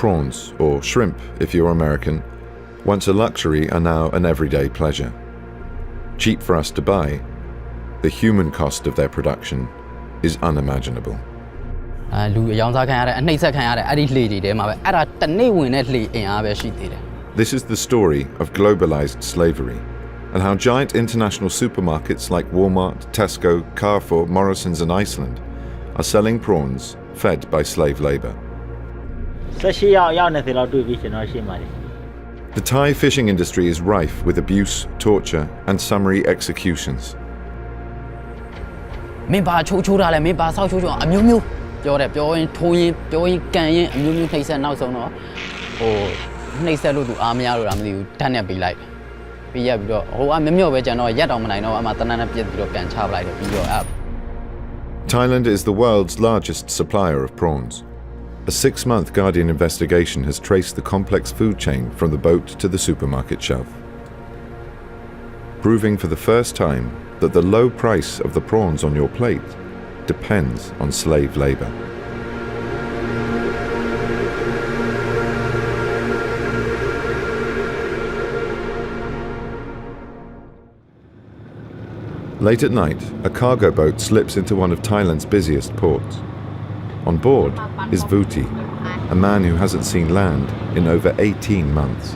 Prawns, or shrimp if you're American, once a luxury are now an everyday pleasure. Cheap for us to buy, the human cost of their production is unimaginable. This is the story of globalized slavery and how giant international supermarkets like Walmart, Tesco, Carrefour, Morrisons and Iceland are selling prawns fed by slave labor. The Thai fishing industry is rife with abuse, torture and summary executions. Thailand is the world's largest supplier of prawns. A 6-month Guardian investigation has traced the complex food chain from the boat to the supermarket shelf, proving for the first time that the low price of the prawns on your plate depends on slave labor. Late at night, a cargo boat slips into one of Thailand's busiest ports. On board is Vuti, a man who hasn't seen land in over 18 months.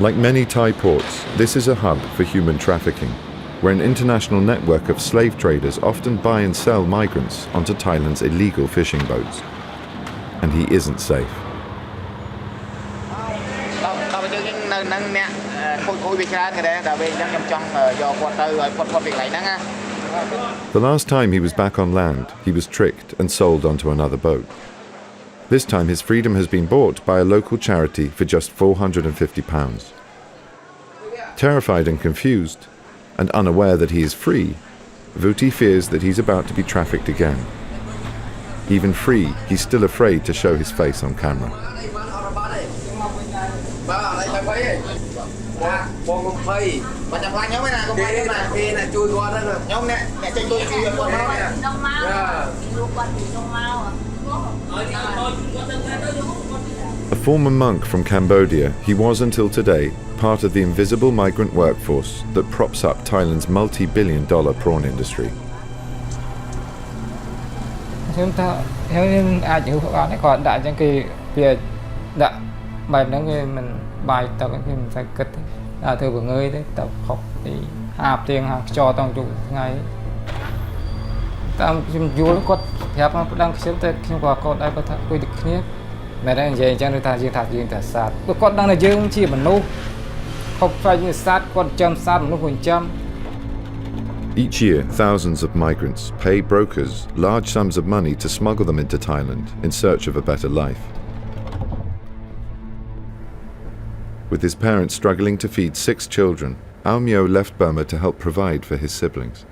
Like many Thai ports, this is a hub for human trafficking, where an international network of slave traders often buy and sell migrants onto Thailand's illegal fishing boats. And he isn't safe. The last time he was back on land, he was tricked and sold onto another boat. This time his freedom has been bought by a local charity for just £450. Terrified and confused, and unaware that he is free, Vuti fears that he's about to be trafficked again. Even free, he's still afraid to show his face on camera. A former monk from Cambodia, he was until today part of the invisible migrant workforce that props up Thailand's multi-billion-dollar prawn industry. Chúng ta theo những ai chịu khó này còn đại chẳng kỳ việc đã bài đó mình bài tập cái mình phải cất là từ vừa người đấy tập học thì hạp tiền học cho toàn chủ ngày ta dù nó có hẹp nó đang xem tới khi qua con ai có thể quy định kia mẹ đang dạy cho người ta riêng ta sát con đang là dương chỉ mình nô không phải như sát con chăm sát nó còn chăm. Each year, thousands of migrants pay brokers large sums of money to smuggle them into Thailand in search of a better life. With his parents struggling to feed 6 children, Ao Myo left Burma to help provide for his siblings.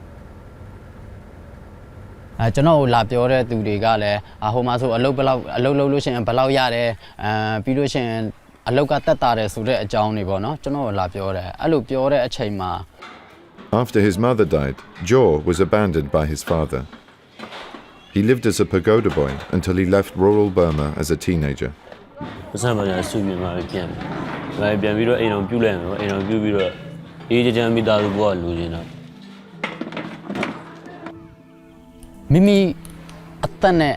After his mother died, Jaw was abandoned by his father. He lived as a pagoda boy until he left rural Burma as a teenager. Mimi atane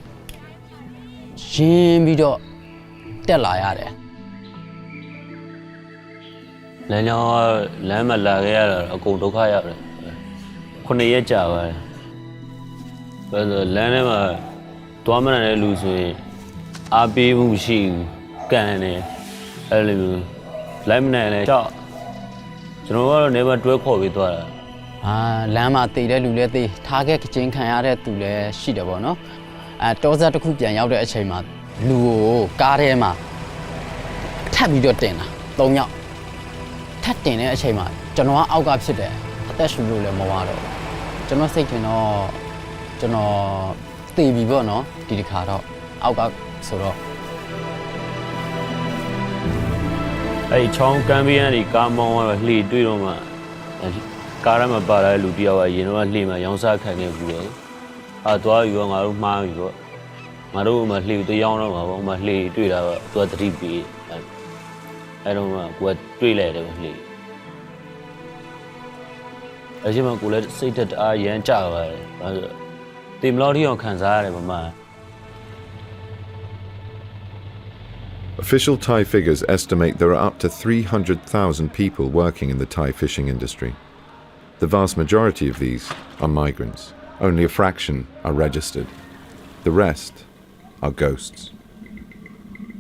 shin bido tet la yare lan yaw lan ma la ge yara akon dukha yare 9 ရက်ကြာပါတယ်ဘယ်လိုလမ်းထဲမှာတွားမနိုင်တဲ့လူဆိုရင်အားပေးမှုမရှိဘူးကန်တယ်အဲ့လိုမျိုးလိုက်မနိုင်လဲကြောက်ကျွန်တော်ကတော့နေမှာတွဲခေါ်ပြီးသွားတာလမ်းမှာတည်တဲ့လူလည်းတည်ထားခဲ့ချင်းခံရတဲ့သူလည်းရှိတယ်ပေါ့နော်တောစားတစ်ခုပြန်ရောက်တဲ့အချိန်မှာလူကိုကားထဲမှာထပ်ပြီးတော့တင်တာ3ယောက်ထပ်တင်တဲ့အချိန်မှာကျွန်တော်ကအောက်ကဖြစ်တယ်အသက်ရှူလို့လည်းမဝတော့ကျွန်တော်စိတ်ထင်တော့ကျွန်တော်တည်ပြီပေါ့နော်ဒီတစ်ခါတော့အောက်ကဆိုတော့အဲ့ချောင်းကမ်းဘေးကနေကားမောင်းတော့လှေတွေ့တော့မှ ကားရမှာပါလာတဲ့လူတယောက်ကရင်တော့လှေမှာရောင်းစားခံနေဘူးလေသွားယူတော့ငါတို့မှားပြီပေါ့ငါတို့မှလှေတရောင်းတော့မှာပေါ့မှလှေတွေ့တာတော့သူကတတိပြီးအဲ့တော့မှကိုကတွေ့လိုက်တယ်လှေအဲ့ချိန်မှာကိုလည်းစိတ်သက်အားရမ်းကြပါတယ်ဘာလို့တင်မလို့ထီအောင်ခံစားရတယ်မမ Official Thai figures estimate there are up to 300,000 people working in the Thai fishing industry. The vast majority of these are migrants. Only a fraction are registered. The rest are ghosts.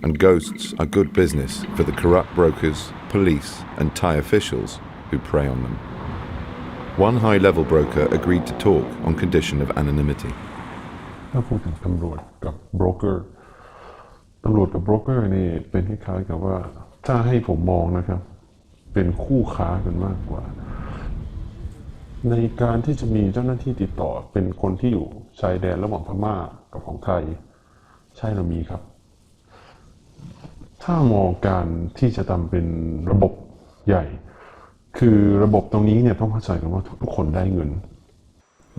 And ghosts are good business for the corrupt brokers, police, and Thai officials who prey on them. One high-level broker agreed to talk on condition of anonymity. ถ้าพูดถึงตำรวจกับโบรกเกอร์นี่เป็นคล้ายๆกับว่าถ้าให้ผมมองนะครับเป็นคู่ค้ากันมากกว่าในการที่จะมีเจ้าหน้าที่ติดต่อเป็นคนที่อยู่ชายแดนระหว่างพม่ากับของไทยใช่เรามีครับถ้ามองการที่จะทำเป็นระบบใหญ่คือระบบตรงนี้เนี่ยต้องเข้าใจกันว่าทุกคนได้เงิน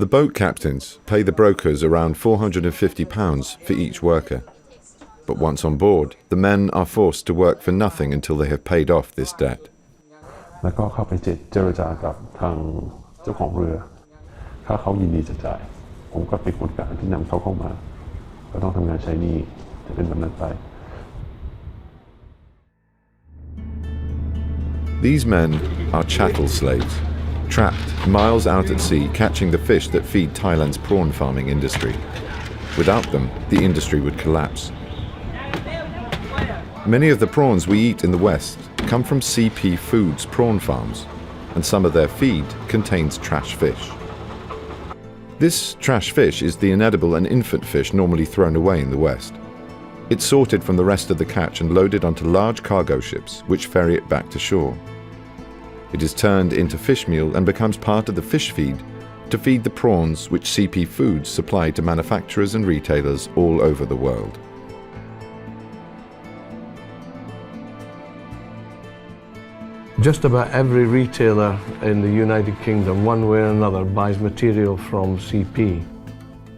The boat captains pay the brokers around £450 for each worker. But once on board, the men are forced to work for nothing until they have paid off this debt. แล้วก็เข้าไปเจรจากับทางเจ้าของเรือถ้าเขายินดีจะจ่ายผมก็เป็นคนกลางที่นำเขาเข้ามาก็ต้องทำงานใช้หนี้จะเป็นแบบนั้นไป These men are chattel slaves, trapped miles out at sea catching the fish that feed Thailand's prawn farming industry. Without them, the industry would collapse. Many of the prawns we eat in the West come from CP Foods prawn farms, and some of their feed contains trash fish. This trash fish is the inedible and infant fish normally thrown away in the West. It's sorted from the rest of the catch and loaded onto large cargo ships, which ferry it back to shore. It is turned into fish meal and becomes part of the fish feed to feed the prawns which CP Foods supply to manufacturers and retailers all over the world. Just about every retailer in the United Kingdom, one way or another, buys material from CP.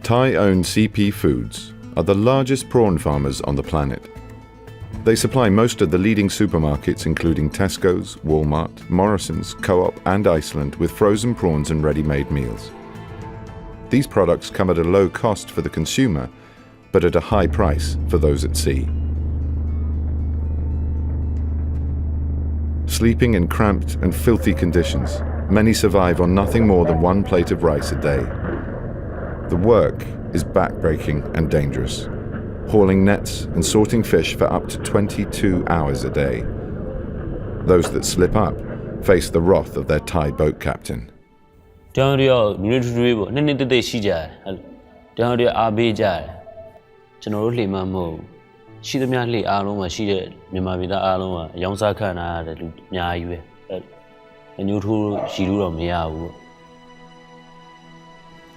Thai-owned CP Foods are the largest prawn farmers on the planet. They supply most of the leading supermarkets including Tesco's, Walmart, Morrisons, Co-op and Iceland with frozen prawns and ready-made meals. These products come at a low cost for the consumer, but at a high price for those at sea. Sleeping in cramped and filthy conditions, many survive on nothing more than one plate of rice a day. The work is backbreaking and dangerous, hauling nets and sorting fish for up to 22 hours a day. Those that slip up face the wrath of their Thai boat captain. တောင်ရီရောလူတွေထူထူပေါ့နှစ်နှစ်တက်ရှိကြတယ်တောင်ရီအားပေးကြတယ်ကျွန်တော်တို့လှေမှမဟုတ်ရှိသမျှလှေအားလုံးမှာရှိတဲ့မြန်မာပြည်သားအားလုံးကရောင်းစားခံရတဲ့လူအများကြီးပဲအညိုးထိုးရှိလို့တော့မရဘူး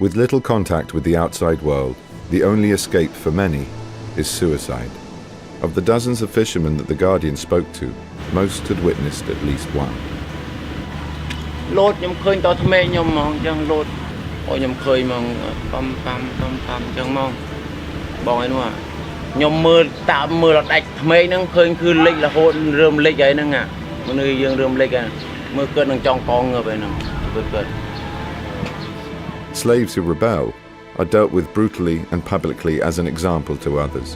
With little contact with the outside world, the only escape for many is suicide. Of the dozens of fishermen that the Guardian spoke to, most had witnessed at least one. លោតខ្ញុំឃើញតថ្មេខ្ញុំហ្មងអញ្ចឹងលោតអូខ្ញុំឃើញហ្មងប៉ំអញ្ចឹងមកបងឯនោះខ្ញុំមើលតាមមើលអត់ដាច់ថ្មេហ្នឹងឃើញគឺលិចរហូតរឿមលិចហើយហ្នឹងមនុស្សយើងរឿមលិចហើយមើលគាត់នឹងចង់កងងើបហើយហ្នឹងគាត់ Slaves who rebel are dealt with brutally and publicly as an example to others.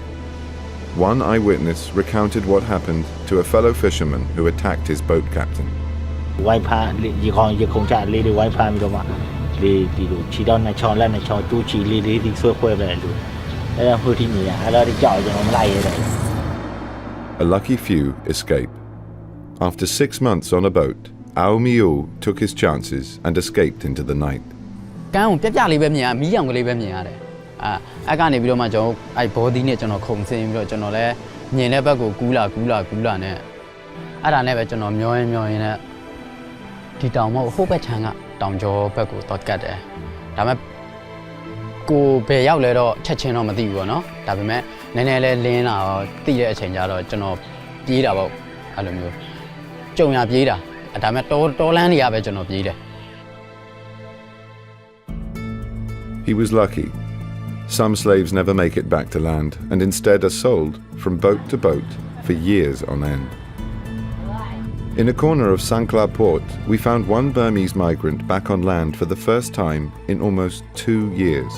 One eyewitness recounted what happened to a fellow fisherman who attacked his boat captain. វាយផាយខងចាលីវាយផាមីមកលីទីលូឈីដល់ណាឆនឡាណាឆទូឈីលីទីဆွေးခွဲပဲលូအဲ့ဒါဟိုទីမြာအဲ့ဒါကြောက်ကျွန်တော်မလိုက်ရတဲ့ A lucky few escape. After 6 months on a boat, Ao Miu took his chances and escaped into the night. ကန်းကိုပြလေးပဲမြင်ရမီးရောင်ကလေးပဲမြင်ရတယ်အဲ့ကနေပြီးတော့မှကျွန်တော်အဲ့ဘောဒီနဲ့ကျွန်တော်ခုန်ဆင်းပြီးတော့ကျွန်တော်လည်းမြင်တဲ့ဘက်ကိုကူးလာနဲ့အဲ့ဒါနဲ့ပဲကျွန်တော်မျောရင်နဲ့ဒီတောင်မဟုတ်ဟိုဘက်ခြမ်းကတောင်ကျော်ဘက်ကိုတော့ကတ်တယ်ဒါပေမဲ့ကိုဘယ်ရောက်လဲတော့ချက်ချင်းတော့မသိဘူးပေါ့နော်ဒါပေမဲ့နည်းနည်းလေးလင်းလာတော့သိတဲ့အချိန်ကျတော့ကျွန်တော်ပြေးတာပေါ့အဲ့လိုမျိုးကြုံရပြေးတာဒါပေမဲ့တောလန်းတွေကပဲကျွန်တော်ပြေးတယ် He was lucky. Some slaves never make it back to land and instead are sold from boat to boat for years on end. In a corner of Sangkla port, we found one Burmese migrant back on land for the first time in almost 2 years.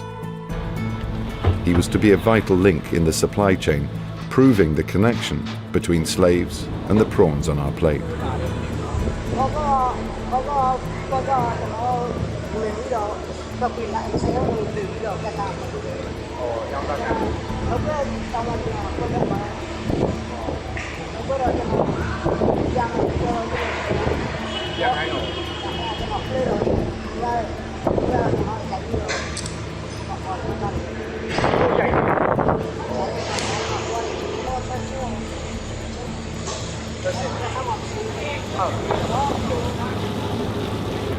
He was to be a vital link in the supply chain, proving the connection between slaves and the prawns on our plate.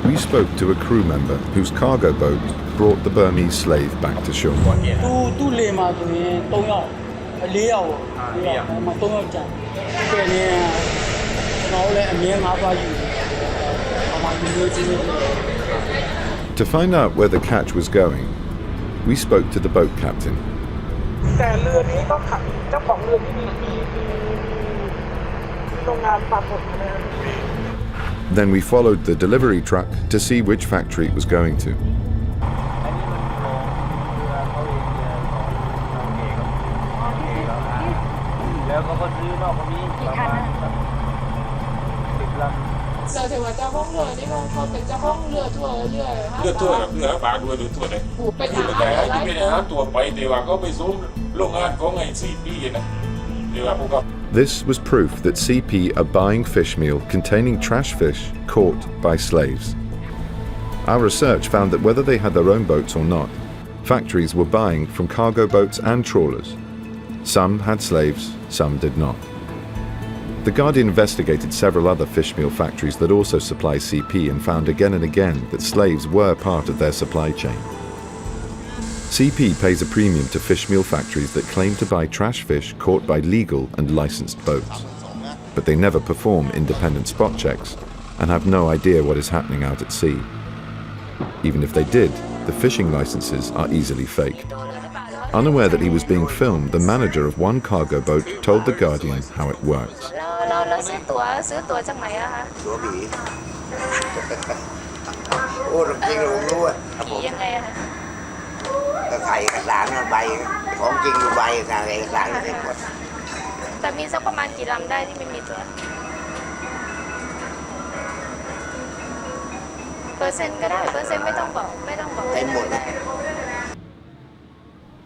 We spoke to a crew member whose cargo boat brought the Burmese slave back to shore. To find out where the catch was going, we spoke to the boat captain. Then we followed the delivery truck to see which factory it was going to. This was proof that CP are buying fish meal containing trash fish caught by slaves. Our research found that whether they had their own boats or not, factories were buying from cargo boats and trawlers. Some had slaves, some did not. The Guardian investigated several other fish meal factories that also supply CP and found again and again that slaves were part of their supply chain. CP pays a premium to fish meal factories that claim to buy trash fish caught by legal and licensed boats. But they never perform independent spot checks and have no idea what is happening out at sea. Even if they did, the fishing licenses are easily faked. Unaware that he was being filmed, the manager of one cargo boat told The Guardian how it works.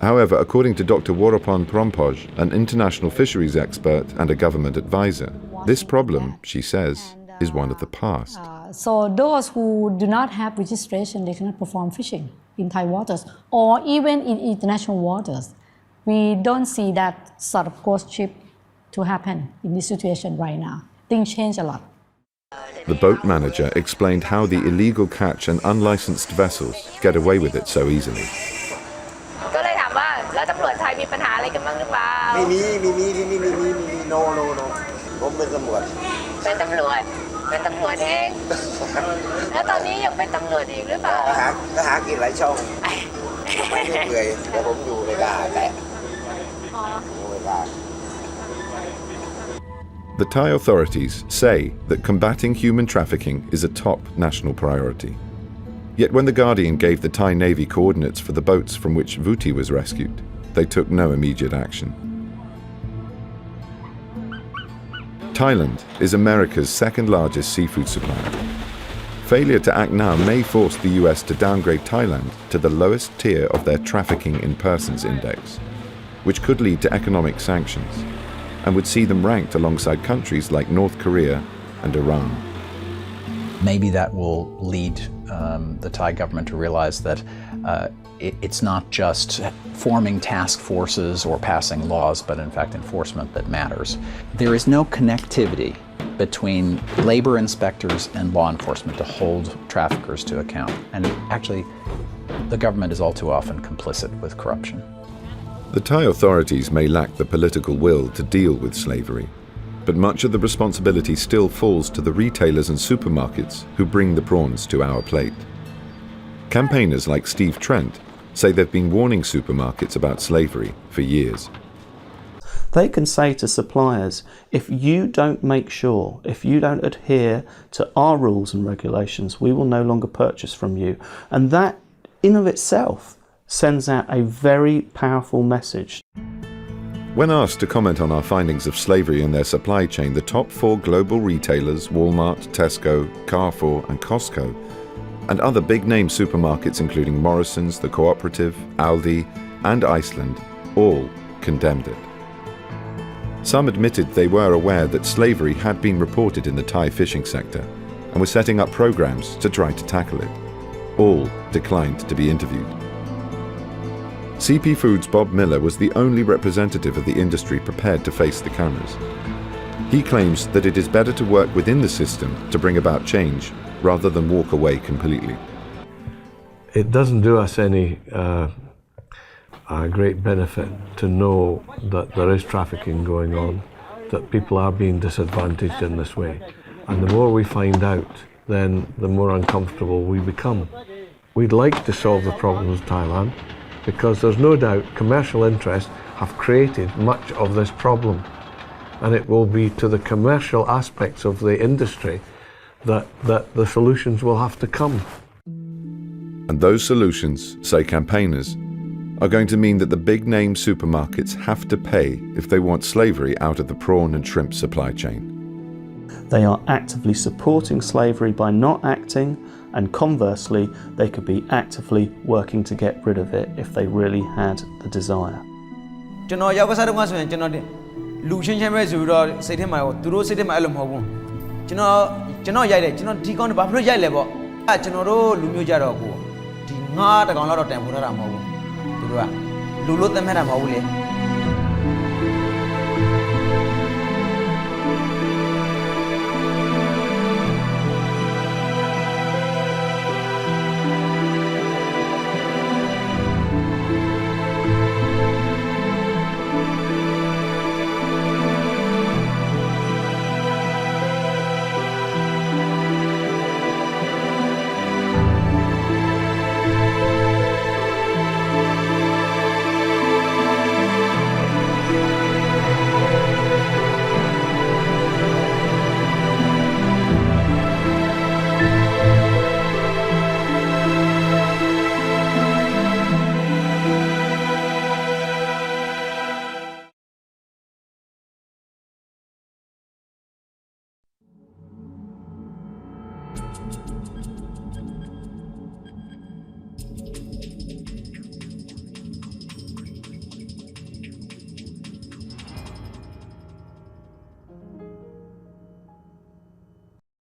However, according to Dr. Warapon Prompoj, an international fisheries expert and a government advisor, this problem, she says, is one of the past. So those who do not have registration, they cannot perform fishing in Thai waters or even in international waters. We don't see that sort of ghost ship to happen in this situation right now. Things change a lot. The boat manager explained how the illegal catch and unlicensed vessels get away with it so easily. The Thai authorities say that combating human trafficking is a top national priority. Yet when The Guardian gave the Thai Navy coordinates for the boats from which Vuti was rescued, they took no immediate action. Thailand is America's second largest seafood supplier. Failure to act now may force the US to downgrade Thailand to the lowest tier of their Trafficking in Persons Index, which could lead to economic sanctions and would see them ranked alongside countries like North Korea and Iran. Maybe that will lead the Thai government to realize that it's not just forming task forces or passing laws, but in fact enforcement that matters. There is no connectivity between labor inspectors and law enforcement to hold traffickers to account. And actually, the government is all too often complicit with corruption. The Thai authorities may lack the political will to deal with slavery, but much of the responsibility still falls to the retailers and supermarkets who bring the prawns to our plate. Campaigners like Steve Trent say they've been warning supermarkets about slavery for years. They can say to suppliers, if you don't make sure, if you don't adhere to our rules and regulations, we will no longer purchase from you. And that in of itself sends out a very powerful message. When asked to comment on our findings of slavery in their supply chain, the top 4 global retailers, Walmart, Tesco, Carrefour and Costco, and other big-name supermarkets including Morrisons, The Cooperative, Aldi and Iceland, all condemned it. Some admitted they were aware that slavery had been reported in the Thai fishing sector and were setting up programs to try to tackle it. All declined to be interviewed. CP Foods' Bob Miller was the only representative of the industry prepared to face the cameras. He claims that it is better to work within the system to bring about change rather than walk away completely. It doesn't do us any great benefit to know that there is trafficking going on, that people are being disadvantaged in this way. And the more we find out, then the more uncomfortable we become. We'd like to solve the problems of Thailand, because there's no doubt commercial interests have created much of this problem. And it will be to the commercial aspects of the industry that the solutions will have to come. And those solutions, say campaigners, are going to mean that the big-name supermarkets have to pay if they want slavery out of the prawn and shrimp supply chain. They are actively supporting slavery by not acting, and conversely, they could be actively working to get rid of it if they really had the desire. ကျွန်တော်ရောက်စားတော့ဆိုရင်ကျွန်တော်လူချင်းချင်းပဲဆိုပြီးတော့စိတ်ထဲမှာသူတို့စိတ်ထဲမှာအဲ့လိုမဟုတ်ဘူးကျွန်တော်ရိုက်တယ်ကျွန်တော်ဒီကောင်ဘာဖြစ်လို့ရိုက်လဲပေါ့အဲ့ကျွန်တော်တို့လူမျိုးကြတော့ကိုဒီငါးတကောင်လောက်တော့တန်ဖိုးထားတာမဟုတ်ဘူးသူတို့ကလူလို့သတ်မှတ်တာမဟုတ်ဘူးလေ Thank you.